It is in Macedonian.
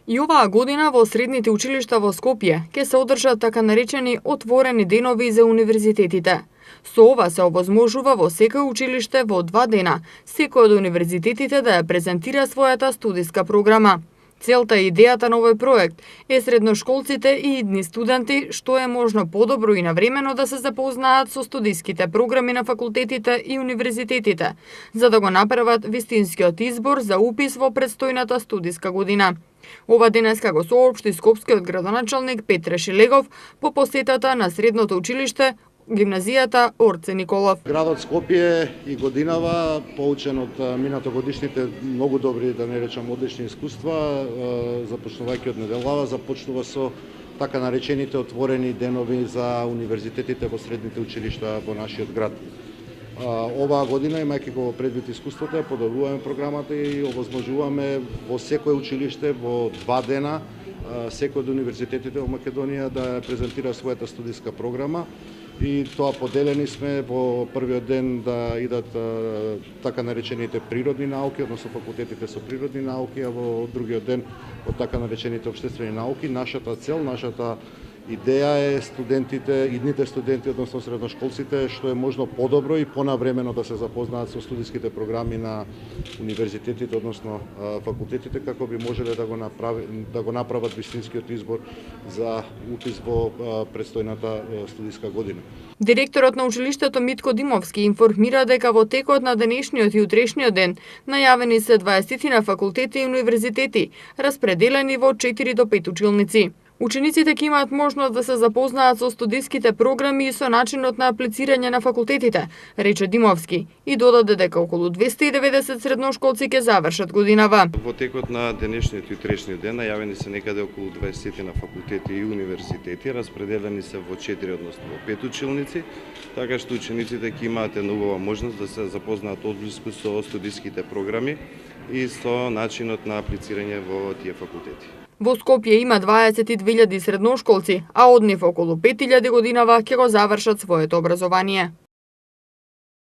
И оваа година во средните училишта во Скопје ќе се одржат така наречени отворени денови за универзитетите. Со ова се овозможува во секој училиште во 2 дена секој од универзитетите да ја презентира својата студиска програма. Целта и идејата на овој проект е средношколците и идни студенти што е можно подобро и навремено да се запознаат со студиските програми на факултетите и универзитетите, за да го направат вистинскиот избор за упис во предстојната студиска година. Ова денеска го соопшти скопскиот градоначалник Петре Шилегов по посетата на средното училиште гимназијата Орце Николов. Градот Скопје и годинава, поучен од минатогодишните многу добри, да не речам одлични искуства, започнувајќи од неделава, започнува со така наречените отворени денови за универзитетите во средните училишта во нашиот град. Оваа година, имајќи го предвид искуството, ја подобруваме програмата и овозможуваме во секое училиште во 2 дена секој од универзитетите во Македонија да презентира својата студиска програма. И тоа поделени сме во првиот ден да идат така наречените природни науки, односно факултетите со природни науки, а во другиот ден од така наречените општествени науки. Нашата цел, нашата идеја е студентите, идните студенти, односно средношколците, што е можно подобро и понавремено да се запознаат со студиските програми на универзитетите, односно факултетите, како би можеле да го направат вистинскиот избор за упис во предстојната студиска година. Директорот на училиштето Митко Димовски информира дека во текот на денешниот и утрешниот ден најавени се 20 на факултети и универзитети, распределени во 4 до 5 училници. Учениците ќе имаат можност да се запознаат со студиските програми и со начинот на аплицирање на факултетите, рече Димовски, и додаде дека околу 290 средношколци ќе завршат годинава. Во текот на денешниот и утрешниот ден најавени се некаде околу 20 на факултети и универзитети, распределени се во 4, односно во 5 училници, така што учениците ќе имаат една убава можност да се запознаат одблиску со студиските програми и со начинот на аплицирање во тие факултети. Во Скопје има 22.000 средношколци, а од нив околу 5.000 годинава ќе го завршат своето образование.